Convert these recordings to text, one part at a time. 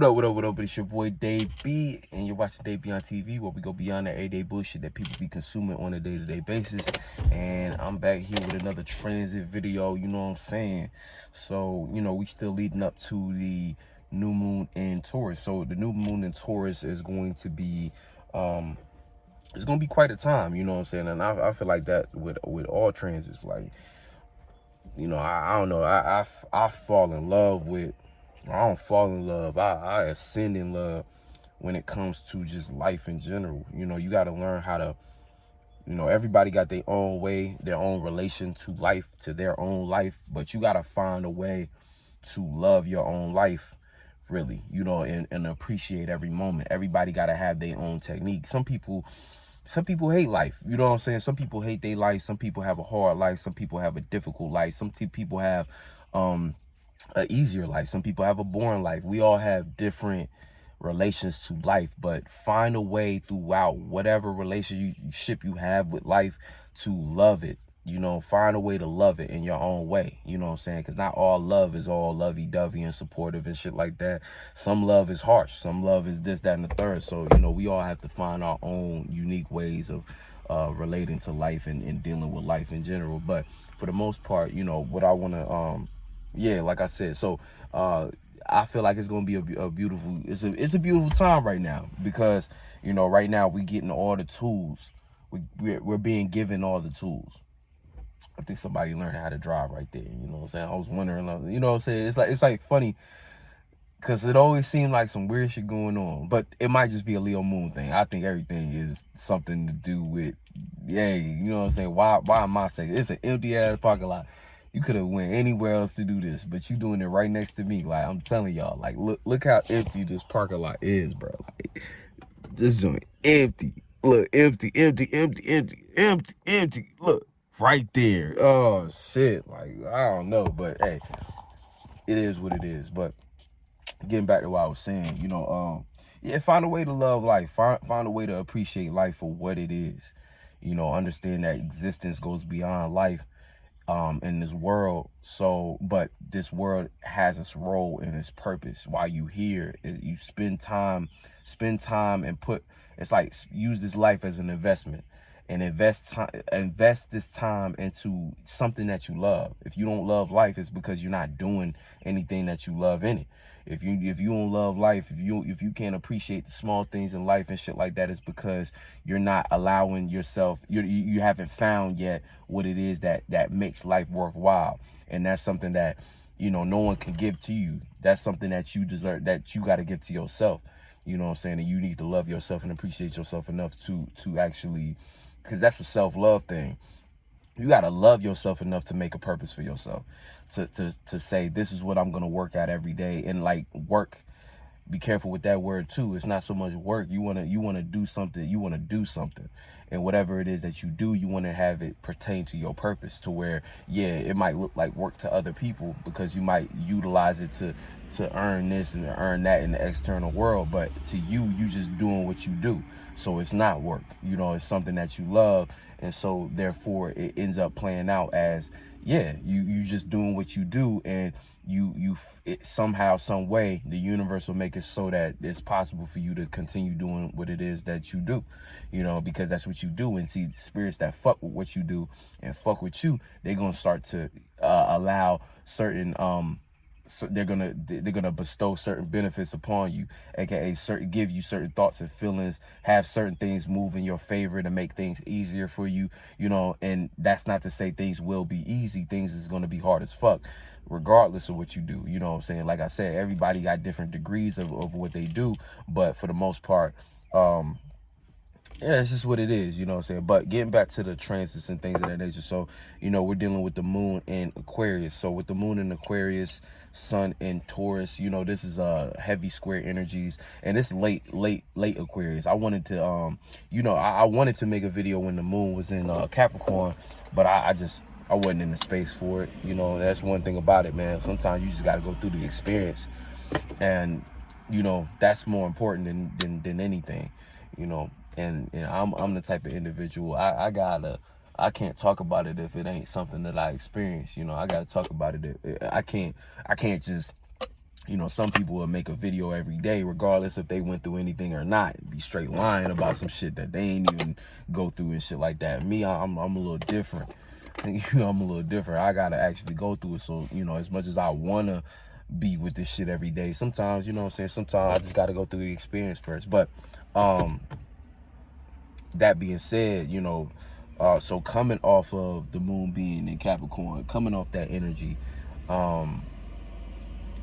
What up? It's your boy Dave B, and you're watching DaveBeyondTV, where we go beyond that everyday bullshit that people be consuming on a day-to-day basis. And I'm back here with another transit video, you know what I'm saying? So, we still leading up to the new moon in Taurus. So the new moon in Taurus is going to be, it's going to be quite a time, you know what I'm saying? And I feel like that with all transits, like, I don't know, I fall in love with, I don't fall in love. I ascend in love when it comes to just life in general. You got to learn how to, everybody got their own way, their own relation to life, to their own life. But you got to find a way to love your own life, really, and appreciate every moment. Everybody got to have their own technique. Some people hate life. You know what I'm saying? Some people hate their life. Some people have a hard life. Some people have a difficult life. Some people have, an easier life. Some people have a boring life. We all have different relations to life, but find a way throughout whatever relationship you have with life to love it. Find a way to love it in your own way. You know what I'm saying? Because not all love is all lovey-dovey and supportive and shit like that. Some love is harsh. Some love is this, that, and the third. So, we all have to find our own unique ways of relating to life and dealing with life in general. But for the most part, what I want to yeah, like I said, so I feel like it's gonna be a beautiful, it's a beautiful time right now, because right now we getting all the tools. We're being given all the tools. I think somebody learned how to drive right there. You know what I'm saying? I was wondering, you know what I'm saying? It's like funny, because it always seemed like some weird shit going on, but it might just be a Leo moon thing. I think everything is something to do with, yeah, you know what I'm saying? Why am I saying it's an empty ass parking lot? You could have went anywhere else to do this, but you doing it right next to me. Like, I'm telling y'all, like, look how empty this parking lot is, bro. Like, this joint empty. Look, empty. Look, right there. Oh shit. Like, I don't know, but hey, it is what it is. But getting back to what I was saying, yeah, find a way to love life. Find a way to appreciate life for what it is. Understand that existence goes beyond life. In this world, but this world has its role and its purpose. While you here, you spend time and it's like, use this life as an investment, and invest this time into something that you love. If you don't love life, it's because you're not doing anything that you love in it. If you don't love life, if you can't appreciate the small things in life and shit like that, it's because you're not allowing yourself, you haven't found yet what it is that makes life worthwhile. And that's something that, no one can give to you. That's something that you deserve, that you got to give to yourself. You know what I'm saying? And you need to love yourself and appreciate yourself enough to actually, because that's a self-love thing. You got to love yourself enough to make a purpose for yourself, to say, this is what I'm going to work at every day. And like, work, be careful with that word too. It's not so much work. You want to do something. You want to do something. And whatever it is that you do, you want to have it pertain to your purpose, to where, yeah, it might look like work to other people because you might utilize it to earn this and earn that in the external world. But to you just doing what you do. So it's not work, it's something that you love. And so therefore it ends up playing out as, yeah, you just doing what you do, and it, somehow, some way, the universe will make it so that it's possible for you to continue doing what it is that you do, because that's what you do. And see, the spirits that fuck with what you do and fuck with you, they're going to start to allow certain, so they're gonna bestow certain benefits upon you, aka give you certain thoughts and feelings, have certain things move in your favor to make things easier for you, and that's not to say things will be easy. Things is gonna be hard as fuck, regardless of what you do. You know what I'm saying? Like I said, everybody got different degrees of what they do, but for the most part, yeah, it's just what it is, you know what I'm saying? But getting back to the transits and things of that nature. So, we're dealing with the moon in Aquarius. So with the moon in Aquarius, sun in Taurus, this is heavy square energies, and it's late Aquarius. I wanted to, I wanted to make a video when the moon was in Capricorn, but I wasn't in the space for it. That's one thing about it, man. Sometimes you just got to go through the experience, and, that's more important than anything, and I'm the type of individual, I can't talk about it if it ain't something that I experienced. I gotta talk about it. I can't just You know, some people will make a video every day, regardless if they went through anything or not, be straight lying about some shit that they ain't even go through and shit like that. Me, I'm a little different. You know, I'm a little different. I gotta actually go through it. So, you know, as much as I wanna be with this shit every day, sometimes, you know what I'm saying, sometimes I just gotta go through the experience first. But that being said, you know, so coming off of the moon being in Capricorn, coming off that energy,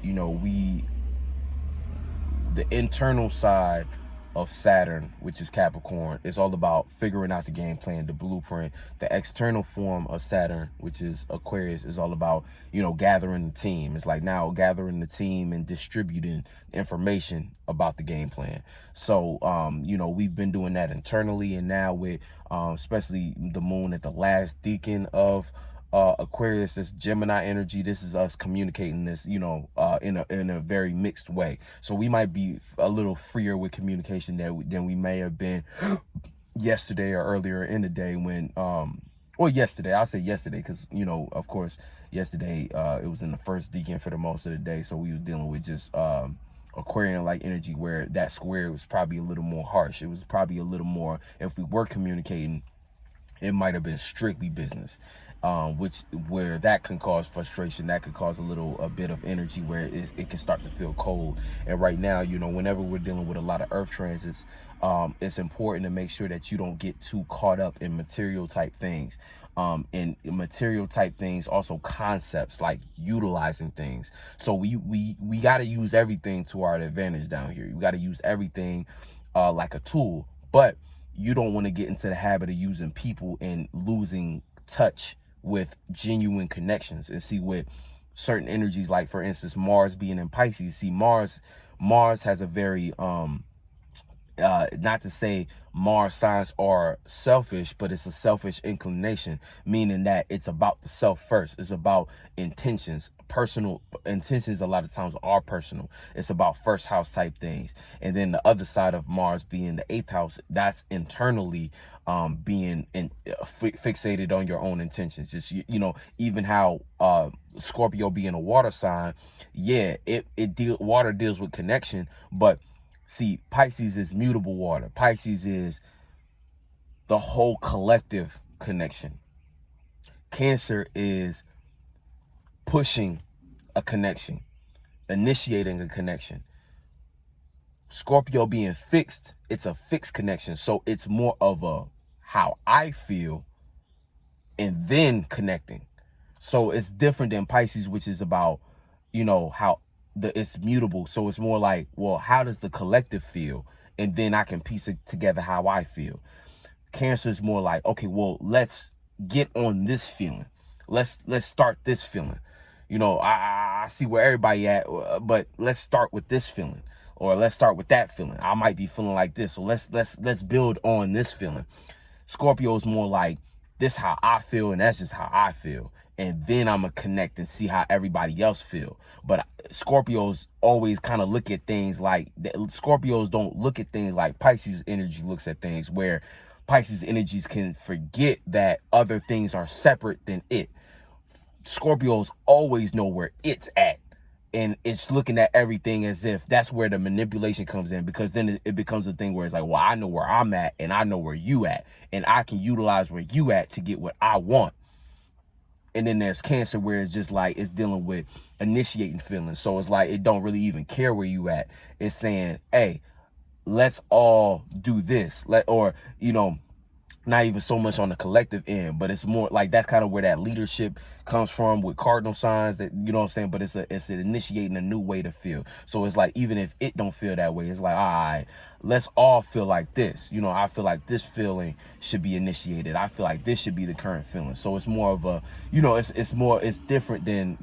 you know, the internal side of Saturn, which is Capricorn, is all about figuring out the game plan, the blueprint. The external form of Saturn, which is Aquarius, is all about, you know, gathering the team. It's like now gathering the team and distributing information about the game plan. So, you know, we've been doing that internally, and now with especially the moon at the last decan of Aquarius, this Gemini energy, this is us communicating this, you know, in a very mixed way. So we might be a little freer with communication than we may have been yesterday or earlier in the day when, or yesterday, I'll say yesterday, because, you know, of course, yesterday, it was in the first decan for the most of the day. So we was dealing with just, Aquarian-like energy, where that square was probably a little more harsh. It was probably a little more, if we were communicating, it might have been strictly business, where that can cause frustration, that could cause a bit of energy where it can start to feel cold. And right now, you know, whenever we're dealing with a lot of earth transits, it's important to make sure that you don't get too caught up in material type things. And material type things, also concepts like utilizing things. So we got to use everything to our advantage down here. You got to use everything like a tool, but you don't want to get into the habit of using people and losing touch with genuine connections. And see, with certain energies, like for instance, Mars being in Pisces, see, Mars has a very, not to say Mars signs are selfish, but it's a selfish inclination, meaning that it's about the self first. It's about intentions. Personal intentions a lot of times are personal. It's about first house type things. And then the other side of Mars being the 8th house, that's internally being fixated on your own intentions. Just, you know, even how Scorpio being a water sign, yeah, water deals with connection, but see, Pisces is mutable water. Pisces is the whole collective connection. Cancer is pushing a connection, initiating a connection. Scorpio being fixed, it's a fixed connection. So it's more of a how I feel and then connecting. So it's different than Pisces, which is about, you know, how it's mutable. So it's more like, well, how does the collective feel? And then I can piece it together how I feel. Cancer is more like, okay, well, let's get on this feeling. Let's start this feeling. You know, I see where everybody at, but let's start with this feeling, or let's start with that feeling. I might be feeling like this, so let's build on this feeling. Scorpio is more like, this how I feel, and that's just how I feel. And then I'm going to connect and see how everybody else feel. But Scorpios always kind of look at things like, Scorpios don't look at things like Pisces energy looks at things, where Pisces energies can forget that other things are separate than it. Scorpios always know where it's at. And it's looking at everything as if that's where the manipulation comes in, because then it becomes a thing where it's like, well, I know where I'm at and I know where you at, and I can utilize where you at to get what I want. And then there's Cancer, where it's just like, it's dealing with initiating feelings. So it's like, it don't really even care where you at. It's saying, hey, let's all do this. Or, you know, not even so much on the collective end, but it's more like, that's kind of where that leadership comes from with cardinal signs, that, you know what I'm saying? But it's an initiating a new way to feel. So it's like, even if it don't feel that way, it's like, all right, let's all feel like this. You know, I feel like this feeling should be initiated. I feel like this should be the current feeling. So it's more of a, you know, it's different than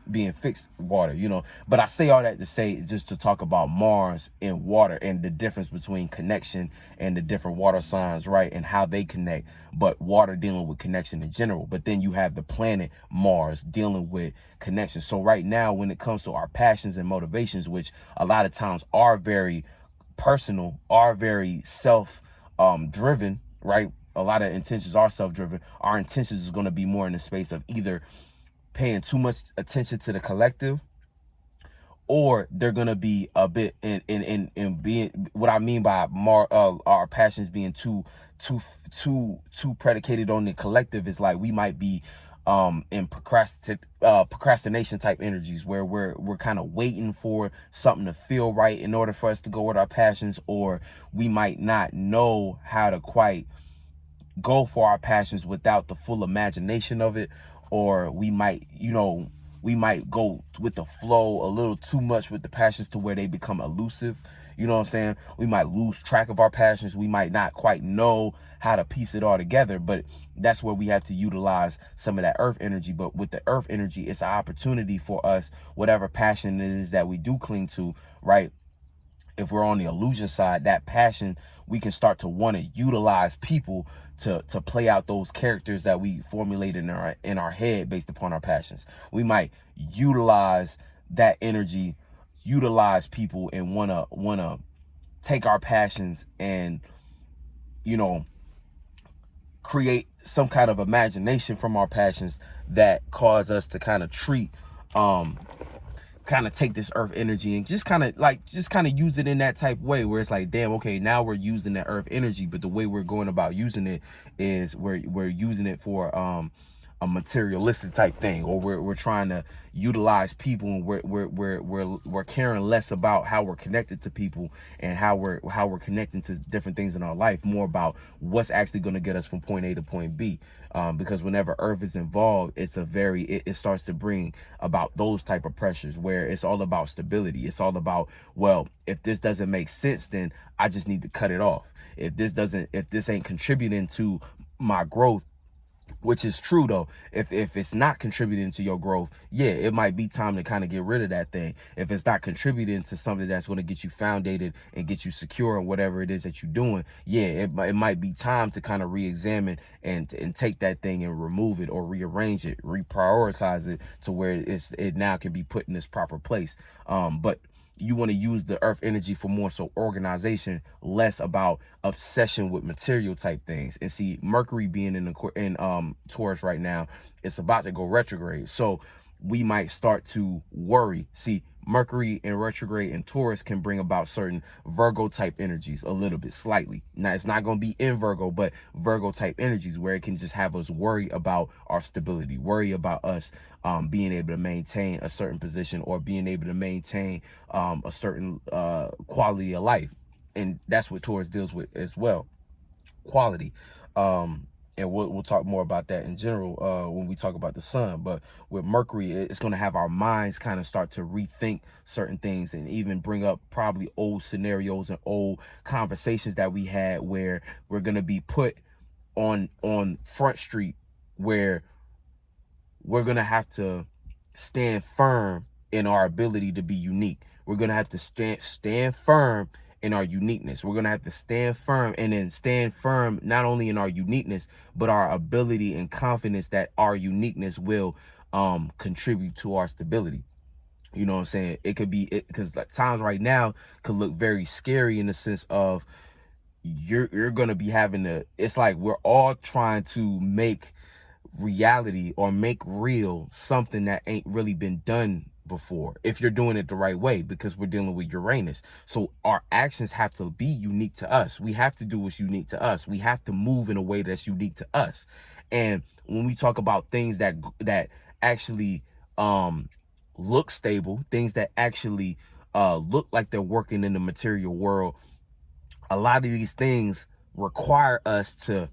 being fixed water, you know. But I say all that to say, just to talk about Mars and water and the difference between connection and the different water signs, right? And how they connect, but water dealing with connection in general. But then you have the planet Mars dealing with connection. So right now, when it comes to our passions and motivations, which a lot of times are very personal, are very driven, right? A lot of intentions are self-driven. Our intentions is going to be more in the space of either paying too much attention to the collective, or they're gonna be a bit in being, what I mean by our passions being too predicated on the collective is like we might be in procrastination type energies, where we're kind of waiting for something to feel right in order for us to go with our passions, or we might not know how to quite go for our passions without the full imagination of it, or we might, we might go with the flow a little too much with the passions to where they become elusive. You know what I'm saying? We might lose track of our passions. We might not quite know how to piece it all together, but that's where we have to utilize some of that earth energy. But with the earth energy, it's an opportunity for us, whatever passion it is that we do cling to, right? If we're on the illusion side, that passion, we can start to want to utilize people to play out those characters that we formulate in our head based upon our passions. We might utilize that energy, utilize people, and wanna take our passions and, create some kind of imagination from our passions that cause us to kind of take this earth energy and just kind of use it in that type of way, where it's like, damn, okay, now we're using that earth energy, but the way we're going about using it is we're using it for a materialistic type thing, or we're trying to utilize people, and we're caring less about how we're connected to people and how we're connecting to different things in our life, more about what's actually going to get us from point A to point B. Because whenever earth is involved, it starts to bring about those type of pressures, where it's all about stability. It's all about, well, if this doesn't make sense, then I just need to cut it off. If this ain't contributing to my growth, which is true though, if it's not contributing to your growth, yeah, it might be time to kind of get rid of that thing. If it's not contributing to something that's going to get you foundated and get you secure in whatever it is that you're doing, yeah, it might be time to kind of re-examine and take that thing and remove it, or rearrange it, reprioritize it to where it now can be put in its proper place. But you want to use the earth energy for more so organization, less about obsession with material type things. And see, Mercury being in Taurus right now, it's about to go retrograde. So we might start to worry. See, Mercury in retrograde in Taurus can bring about certain Virgo type energies a little bit, slightly. Now, it's not going to be in Virgo, but Virgo type energies, where it can just have us worry about our stability, worry about us being able to maintain a certain position, or being able to maintain a certain quality of life. And that's what Taurus deals with as well, quality. And we'll talk more about that in general when we talk about the sun. But with Mercury, it's going to have our minds kind of start to rethink certain things, and even bring up probably old scenarios and old conversations that we had, where we're going to be put on Front Street, where we're going to have to stand firm in our ability to be unique. We're going to have to stand firm in our uniqueness. We're going to have to stand firm, and then stand firm not only in our uniqueness, but our ability and confidence that our uniqueness will contribute to our stability. You know what I'm saying? It could be, because like times right now could look very scary, in the sense of you're going to be having to, it's like we're all trying to make reality, or make real, something that ain't really been done before, if you're doing it the right way, because we're dealing with Uranus. So our actions have to be unique to us. We have to do what's unique to us. We have to move in a way that's unique to us. And when we talk about things that actually look stable, things that actually look like they're working in the material world, a lot of these things require us to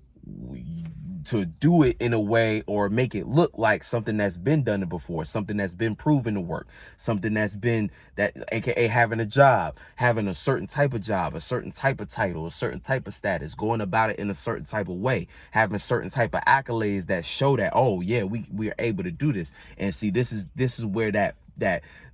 do it in a way, or make it look like something that's been done before, something that's been proven to work, something that's been, that aka having a job, having a certain type of job, a certain type of title, a certain type of status, going about it in a certain type of way, having certain type of accolades that show that, oh yeah, we are able to do this. And see, this is where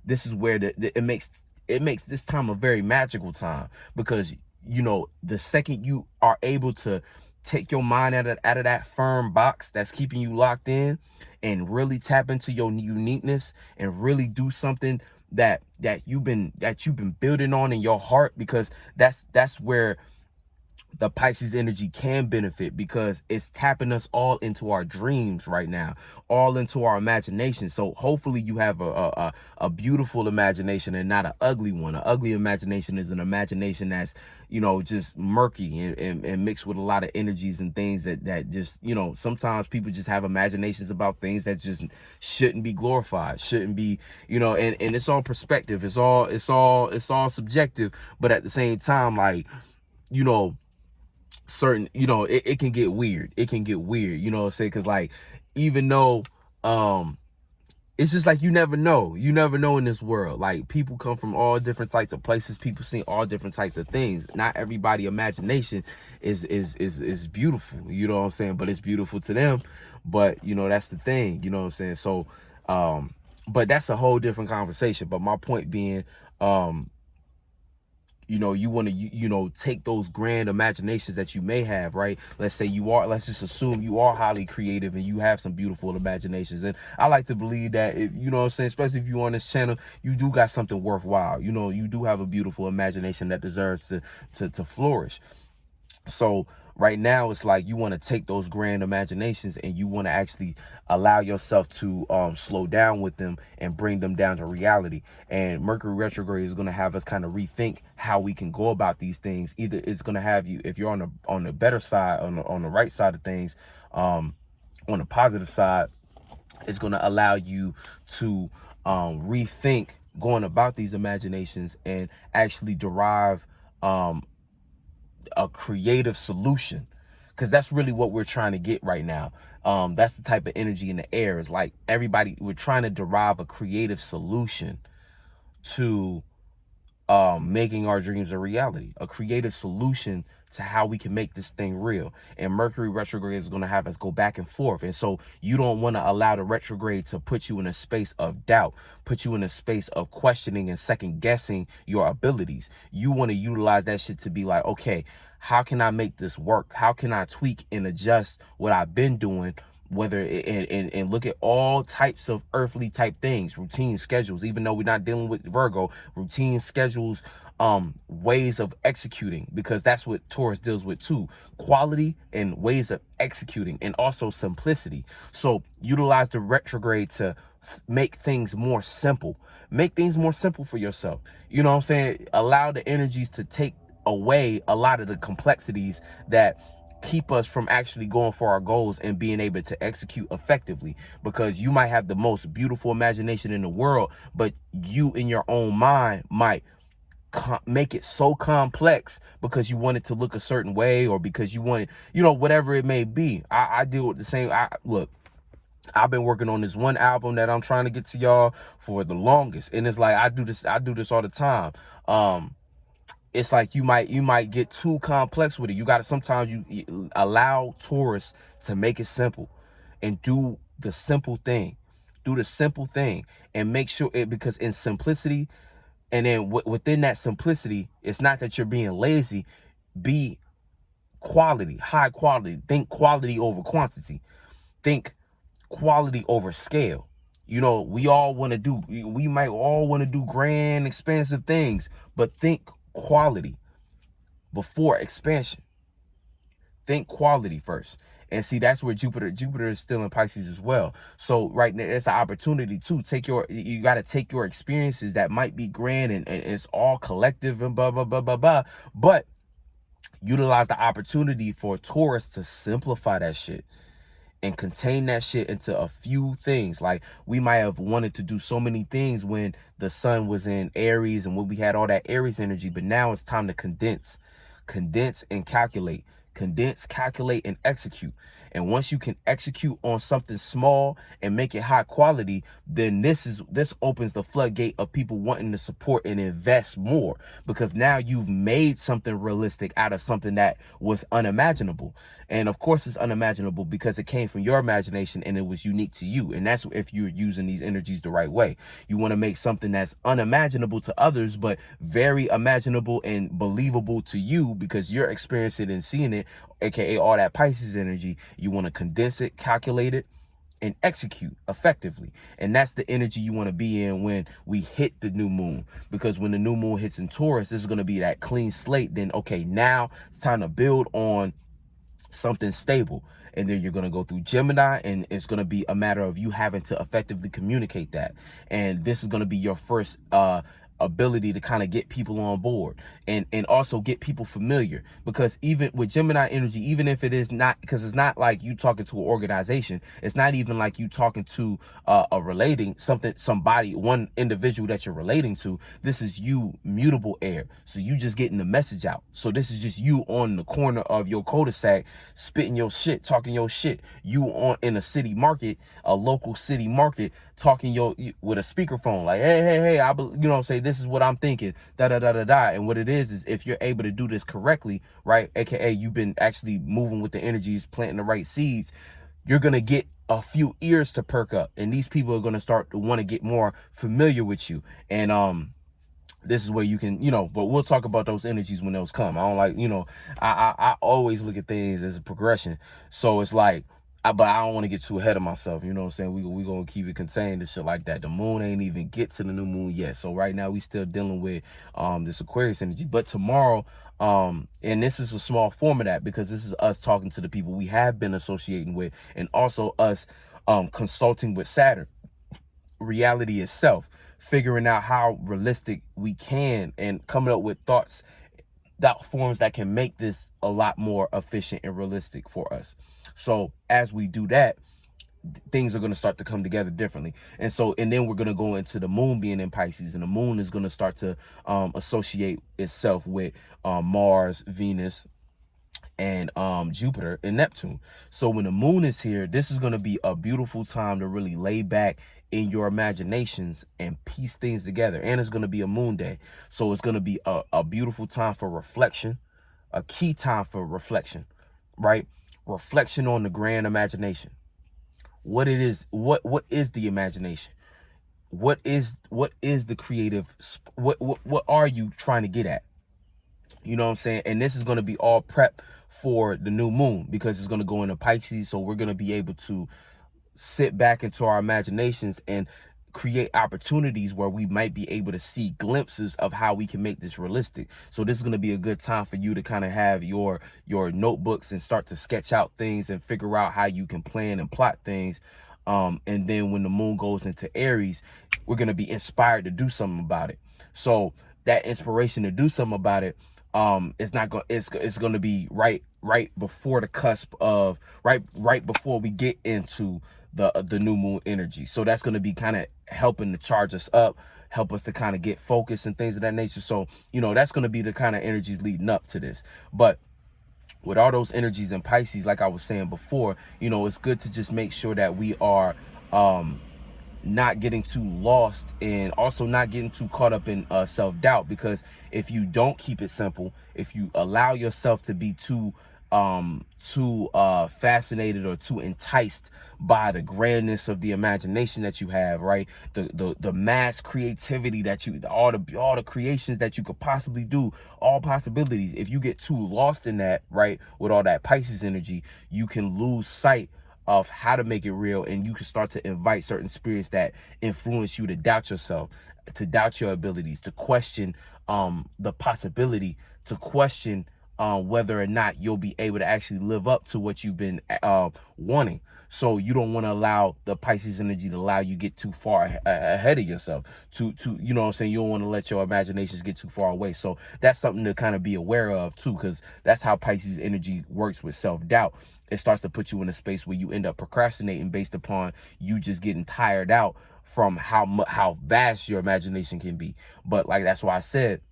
this is where it makes this time a very magical time, because the second you are able to take your mind out of that firm box that's keeping you locked in, and really tap into your uniqueness, and really do something that you've been building on in your heart, because that's where the Pisces energy can benefit because it's tapping us all into our dreams right now, all into our imagination. So hopefully you have a beautiful imagination and not an ugly one. An ugly imagination is an imagination that's, you know, just murky and mixed with a lot of energies and things that just, you know, sometimes people just have imaginations about things that just shouldn't be glorified, shouldn't be, you know, and it's all perspective. It's all subjective. But at the same time, like, you know, certain, you know, it can get weird. It can get weird, you know what I'm saying? Because, like, even though it's just like you never know in this world. Like, people come from all different types of places, people see all different types of things. Not everybody imagination is beautiful, you know what I'm saying? But it's beautiful to them. But, you know, that's the thing, you know what I'm saying? So but that's a whole different conversation. But my point being, you know, you want to, you know, take those grand imaginations that you may have, right? Let's say let's just assume you are highly creative and you have some beautiful imaginations. And I like to believe that, if, you know what I'm saying, especially if you're on this channel, you do got something worthwhile. You know, you do have a beautiful imagination that deserves to flourish. So right now it's like you want to take those grand imaginations and you want to actually allow yourself to slow down with them and bring them down to reality. And Mercury retrograde is going to have us kind of rethink how we can go about these things. Either it's going to have you, if you're on the better side, on the right side of things, on the positive side, it's going to allow you to rethink going about these imaginations and actually derive a creative solution, because that's really what we're trying to get right now. That's the type of energy in the air. Is like we're trying to derive a creative solution to making our dreams a reality, a creative solution to how we can make this thing real. And Mercury retrograde is going to have us go back and forth. And so you don't want to allow the retrograde to put you in a space of doubt, put you in a space of questioning and second guessing your abilities. You want to utilize that shit to be like, okay, how can I make this work? How can I tweak and adjust what I've been doing? Whether and look at all types of earthly type things, routine schedules, even though we're not dealing with Virgo, routine schedules, ways of executing, because that's what Taurus deals with too, quality and ways of executing, and also simplicity. So utilize the retrograde to make things more simple, make things more simple for yourself. You know what I'm saying? Allow the energies to take away a lot of the complexities that keep us from actually going for our goals and being able to execute effectively. Because you might have the most beautiful imagination in the world, but you in your own mind might make it so complex because you want it to look a certain way, or because you want it, you know, whatever it may be. I deal with the same. Look, I've been working on this one album that I'm trying to get to y'all for the longest, and it's like I do this all the time. It's like you might get too complex with it. You got to sometimes you allow Taurus to make it simple and do the simple thing. Do the simple thing and make sure it, because in simplicity, and then within that simplicity, it's not that you're being lazy. Be quality, high quality. Think quality over quantity. Think quality over scale. You know, we might all want to do grand, expansive things, but think quality before expansion. Think quality first. And see, that's where Jupiter is still in Pisces as well. So right now, it's an opportunity to you got to take your experiences that might be grand and it's all collective and blah, blah, blah, blah, blah. But utilize the opportunity for Taurus to simplify that shit and contain that shit into a few things. Like, we might have wanted to do so many things when the sun was in Aries and when we had all that Aries energy, but now it's time to condense and calculate. Condense, calculate, and execute. And once you can execute on something small and make it high quality, then this opens the floodgate of people wanting to support and invest more, because now you've made something realistic out of something that was unimaginable. And of course it's unimaginable because it came from your imagination and it was unique to you. And that's if you're using these energies the right way. You want to make something that's unimaginable to others, but very imaginable and believable to you because you're experiencing it and seeing it, aka all that Pisces energy. You want to condense it, calculate it, and execute effectively. And that's the energy you want to be in when we hit the new moon, because when the new moon hits in Taurus, this is going to be that clean slate. Then, okay, now it's time to build on something stable. And then you're going to go through Gemini, and it's going to be a matter of you having to effectively communicate that. And this is going to be your first ability to kind of get people on board, and also get people familiar, because even with Gemini energy, even if it is not, because it's not like you talking to an organization, it's not even like you talking to somebody, one individual that you're relating to. This is you, mutable air, so you just getting the message out. So this is just you on the corner of your cul-de-sac spitting your shit, talking your shit. You on in a city market, a local city market, talking with a speakerphone, like, hey, I, you know what I'm saying, this is what I'm thinking, da da da da da. And what it is if you're able to do this correctly, right, aka you've been actually moving with the energies, planting the right seeds, you're gonna get a few ears to perk up, and these people are gonna start to want to get more familiar with you. And this is where you can, but we'll talk about those energies when those come. I don't like, I always look at things as a progression. So it's like, but I don't want to get too ahead of myself. You know what I'm saying? We going to keep it contained and shit like that. The moon ain't even get to the new moon yet. So right now we still dealing with this Aquarius energy. But tomorrow, and this is a small form of that, because this is us talking to the people we have been associating with, and also us consulting with Saturn, reality itself, figuring out how realistic we can, and coming up with thoughts, forms that can make this a lot more efficient and realistic for us. So as we do that, things are going to start to come together differently. And then we're going to go into the moon being in Pisces, and the moon is going to start to associate itself with Mars, Venus, and Jupiter and Neptune. So when the moon is here, this is going to be a beautiful time to really lay back in your imaginations and piece things together. And it's going to be a moon day, so it's going to be a beautiful time for reflection, a key time for reflection, right? Reflection on the grand imagination. What it is, what is the imagination? What is the creative, what are you trying to get at? You know what I'm saying? And this is going to be all prep for the new moon, because it's going to go into Pisces. So we're going to be able to sit back into our imaginations and create opportunities where we might be able to see glimpses of how we can make this realistic. So this is going to be a good time for you to kind of have your notebooks and start to sketch out things and figure out how you can plan and plot things. And then when the moon goes into Aries, we're going to be inspired to do something about it. So that inspiration to do something about it, it's going to be right before the cusp of right before we get into the new moon energy. So that's going to be kind of helping to charge us up, help us to kind of get focused and things of that nature. So, that's going to be the kind of energies leading up to this. But with all those energies in Pisces, like I was saying before, it's good to just make sure that we are not getting too lost, and also not getting too caught up in self-doubt. Because if you don't keep it simple, if you allow yourself to be too fascinated or too enticed by the grandness of the imagination that you have, right, the mass creativity that all the creations that you could possibly do, all possibilities, if you get too lost in that, right, with all that Pisces energy, you can lose sight of how to make it real, and you can start to invite certain spirits that influence you to doubt yourself, to doubt your abilities, to question the possibility, to question whether or not you'll be able to actually live up to what you've been wanting. So you don't want to allow the Pisces energy to allow you get too far ahead of yourself, to you know what I'm saying, you don't want to let your imaginations get too far away. So that's something to kind of be aware of too, because that's how Pisces energy works with self-doubt. It starts to put you in a space where you end up procrastinating based upon you just getting tired out from how vast your imagination can be. But like, that's why I said,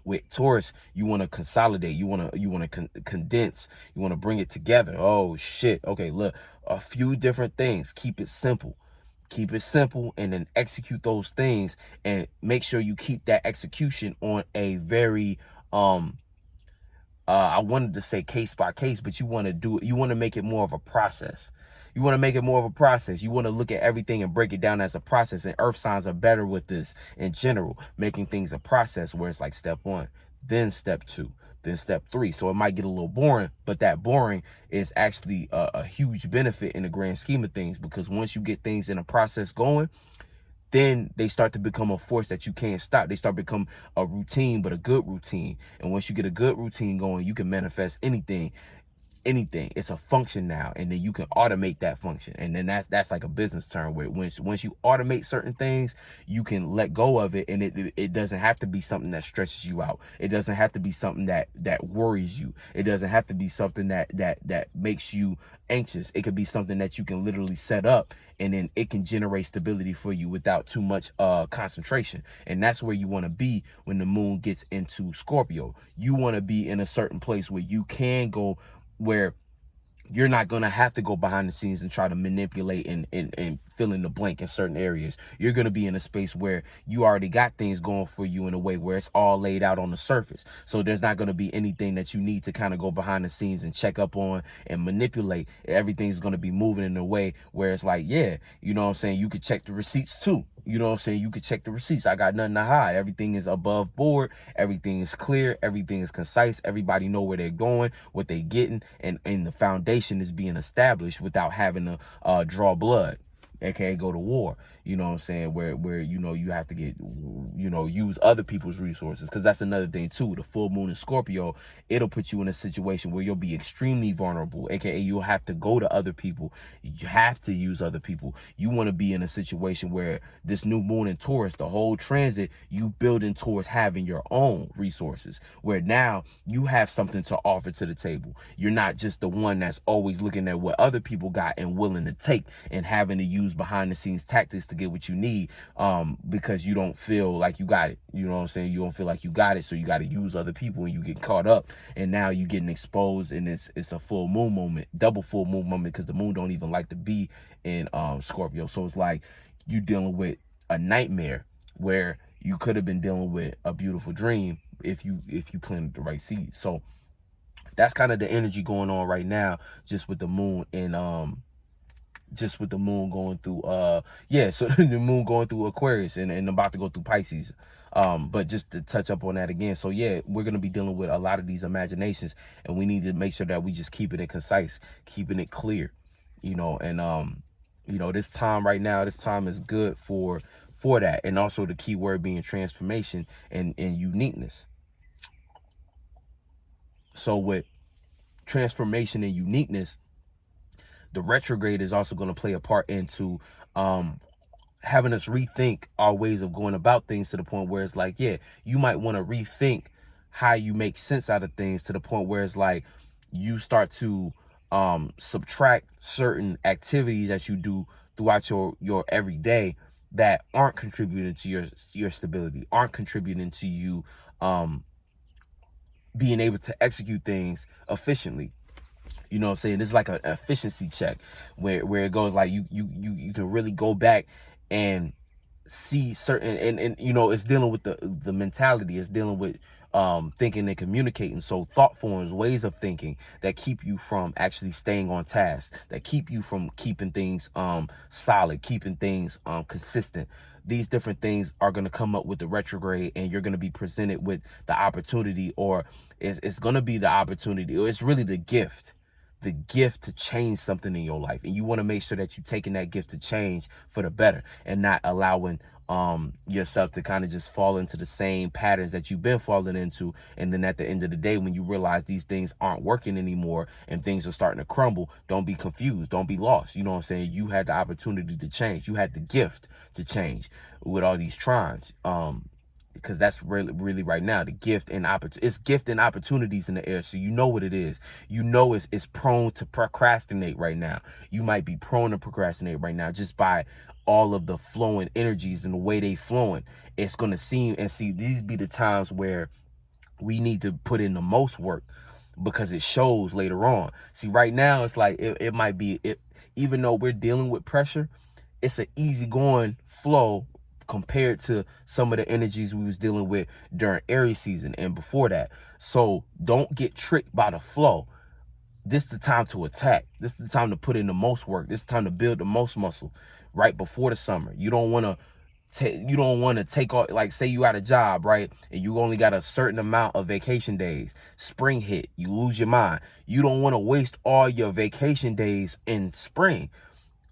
with Taurus, you want to consolidate, you want to condense, you want to bring it together. Oh shit. Okay, look, a few different things. Keep it simple, and then execute those things, and make sure you keep that execution on a very I wanted to say case by case, but you want to make it more of a process. You want to make it more of a process. You want to look at everything and break it down as a process. And earth signs are better with this in general, making things a process, where it's like step 1, then step 2, than step 3. So it might get a little boring, but that boring is actually a huge benefit in the grand scheme of things, because once you get things in a process going, then they start to become a force that you can't stop. They start to become a routine, but a good routine. And once you get a good routine going, you can manifest anything. It's a function now, and then you can automate that function. And then that's like a business term, where once you automate certain things, you can let go of it, and it doesn't have to be something that stresses you out. It doesn't have to be something that worries you. It doesn't have to be something that makes you anxious. It could be something that you can literally set up, and then it can generate stability for you without too much concentration. And that's where you want to be when the moon gets into Scorpio. You want to be in a certain place where you can go, where you're not going to have to go behind the scenes and try to manipulate and fill in the blank in certain areas. You're going to be in a space where you already got things going for you in a way where it's all laid out on the surface. So there's not going to be anything that you need to kind of go behind the scenes and check up on and manipulate. Everything's going to be moving in a way where it's like, yeah, you know what I'm saying? You could check the receipts too. You know what I'm saying? You could check the receipts. I got nothing to hide. Everything is above board. Everything is clear. Everything is concise. Everybody know where they're going, what they're getting, and the foundation is being established without having to draw blood, aka go to war. You know what I'm saying? Where you know, you have to get, you know, use other people's resources, because that's another thing too. The full moon in Scorpio, it'll put you in a situation where you'll be extremely vulnerable, aka you'll have to go to other people. You have to use other people. You want to be in a situation where this new moon in Taurus, the whole transit, you building towards having your own resources, where now you have something to offer to the table. You're not just the one that's always looking at what other people got and willing to take and having to use behind the scenes tactics to get what you need, because you don't feel like you got it. You know what I'm saying? You don't feel like you got it, so you got to use other people, and you get caught up, and now you getting exposed, and it's a full moon moment, double full moon moment, because the moon don't even like to be in Scorpio. So it's like you dealing with a nightmare where you could have been dealing with a beautiful dream if you planted the right seeds. So that's kind of the energy going on right now, just with the moon and just with the moon going through so the moon going through Aquarius and about to go through Pisces. But just to touch up on that again, so yeah, we're going to be dealing with a lot of these imaginations, and we need to make sure that we just keeping it concise, keeping it clear, you know. And you know, this time right now, this time is good for that. And also the key word being transformation and uniqueness. So with transformation and uniqueness, the retrograde is also going to play a part into having us rethink our ways of going about things, to the point where it's like, yeah, you might want to rethink how you make sense out of things, to the point where it's like you start to subtract certain activities that you do throughout your everyday that aren't contributing to your stability, aren't contributing to you being able to execute things efficiently. You know what I'm saying? It's like an efficiency check where it goes like you can really go back and see certain, and you know, it's dealing with the mentality. It's dealing with thinking and communicating. So thought forms, ways of thinking that keep you from actually staying on task, that keep you from keeping things solid, keeping things consistent. These different things are going to come up with the retrograde, and you're going to be presented with the opportunity, or it's going to be the opportunity, or it's really the gift to change something in your life. And you want to make sure that you're taking that gift to change for the better, and not allowing yourself to kind of just fall into the same patterns that you've been falling into. And then at the end of the day, when you realize these things aren't working anymore and things are starting to crumble, don't be confused, don't be lost. You know what I'm saying? You had the opportunity to change. You had the gift to change with all these trines. Because that's really right now the gift and opportunity. It's gift and opportunities in the air. So you know what it is. You know it's prone to procrastinate right now. You might be prone to procrastinate right now just by all of the flowing energies and the way they flowing. It's going to seem, and see, these be the times where we need to put in the most work, because it shows later on. See, right now it's like it might be, even though we're dealing with pressure, it's an easygoing flow compared to some of the energies we was dealing with during Aries season and before that. So don't get tricked by the flow. This is the time to attack. This is the time to put in the most work. This is the time to build the most muscle right before the summer. You don't want to you don't want to take off, like say you got a job, right? And you only got a certain amount of vacation days. Spring hit, you lose your mind. You don't want to waste all your vacation days in spring.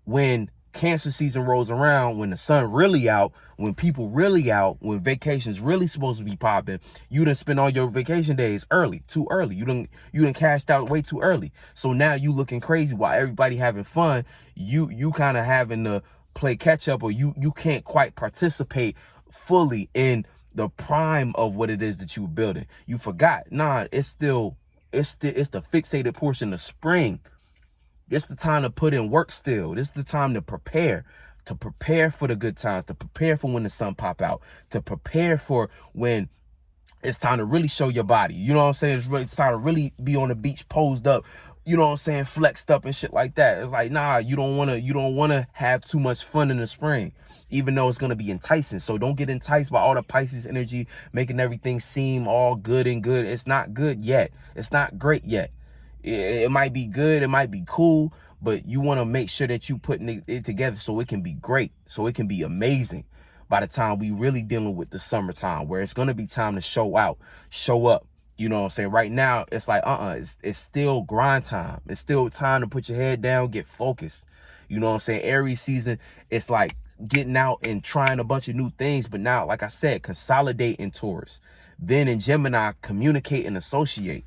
When Cancer season rolls around, when the sun really out, when people really out, when vacations really supposed to be popping, you done spend all your vacation days too early. You done cashed out way too early. So now you looking crazy while everybody having fun. You kind of having to play catch up, or you can't quite participate fully in the prime of what it is that you were building. You forgot. Nah, it's the fixated portion of spring. It's the time to put in work still. This is the time to prepare for the good times, to prepare for when the sun pop out, to prepare for when it's time to really show your body. You know what I'm saying? It's time to really be on the beach posed up, you know what I'm saying, flexed up and shit like that. It's like, nah, you don't want to have too much fun in the spring, even though it's going to be enticing. So don't get enticed by all the Pisces energy, making everything seem all good and good. It's not good yet. It's not great yet. It might be good, it might be cool, but you want to make sure that you putting it together so it can be great, so it can be amazing by the time we really dealing with the summertime, where it's going to be time to show out, show up. You know what I'm saying? Right now, it's like, it's still grind time. It's still time to put your head down, get focused. You know what I'm saying? Aries season, it's like getting out and trying a bunch of new things. But now, like I said, consolidate in Taurus. Then in Gemini, communicate and associate.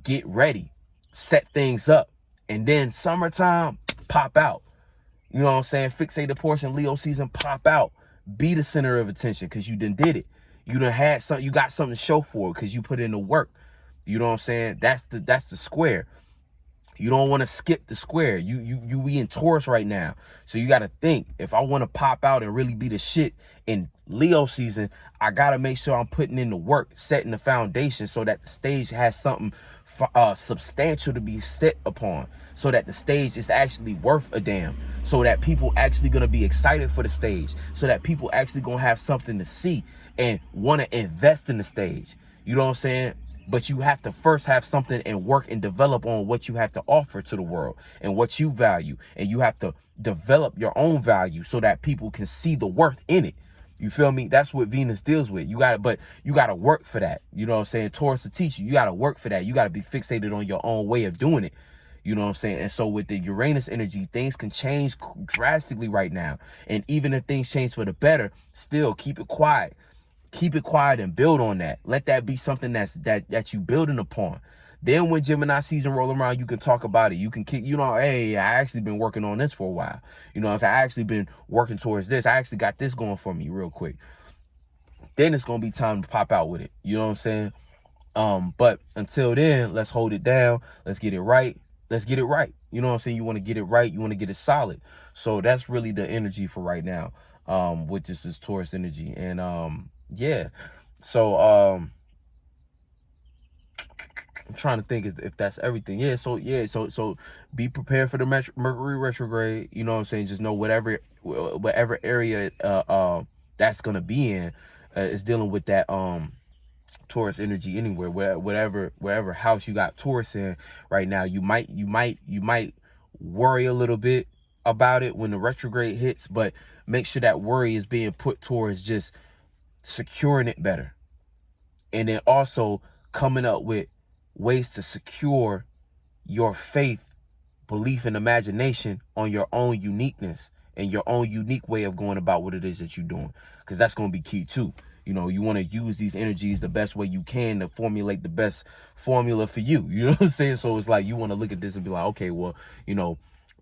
Get ready. Set things up, and then summertime, pop out. You know what I'm saying? Fixated portion, Leo season, pop out. Be the center of attention because you done did it. You done had something, you got something to show for it because you put in the work. You know what I'm saying? That's the square. You don't want to skip the square. You be in Taurus right now. So you got to think, if I want to pop out and really be the shit in Leo season, I got to make sure I'm putting in the work, setting the foundation so that the stage has something substantial to be set upon, so that the stage is actually worth a damn, so that people actually going to be excited for the stage, so that people actually going to have something to see and want to invest in the stage. You know what I'm saying? But you have to first have something and work and develop on what you have to offer to the world and what you value. And you have to develop your own value so that people can see the worth in it. You feel me? That's what Venus deals with. But you got to work for that. You know what I'm saying? Taurus to teach you. You got to work for that. You got to be fixated on your own way of doing it. You know what I'm saying? And so with the Uranus energy, things can change drastically right now. And even if things change for the better, still keep it quiet. Keep it quiet and build on that. Let that be something that you building upon. Then when Gemini season roll around, you can talk about it. You can kick, hey, I actually been working on this for a while. You know what I'm saying? I actually been working towards this. I actually got this going for me real quick. Then it's going to be time to pop out with it. You know what I'm saying? But until then, let's hold it down. Let's get it right. Let's get it right. You know what I'm saying? You want to get it right. You want to get it solid. So that's really the energy for right now, with this Taurus energy. And, yeah, so I'm trying to think if that's everything. So be prepared for the Mercury retrograde. You know what I'm saying? Just know whatever area that's gonna be in is dealing with that Taurus energy anywhere. Wherever house you got Taurus in right now, you might worry a little bit about it when the retrograde hits, but make sure that worry is being put towards just securing it better, and then also coming up with ways to secure your faith, belief, and imagination on your own uniqueness and your own unique way of going about what it is that you're doing, because that's going to be key too. You know, you want to use these energies the best way you can to formulate the best formula for you. You know what I'm saying? So it's like you want to look at this and be like, okay, well,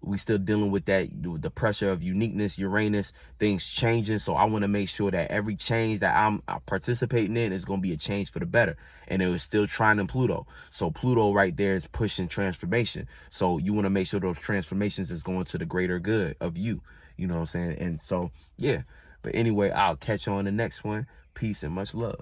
we still dealing with that, the pressure of uniqueness, Uranus, things changing. So I want to make sure that every change that I'm participating in is going to be a change for the better. And it was still trining Pluto. So Pluto right there is pushing transformation. So you want to make sure those transformations is going to the greater good of you. You know what I'm saying? And so, yeah. But anyway, I'll catch you on the next one. Peace and much love.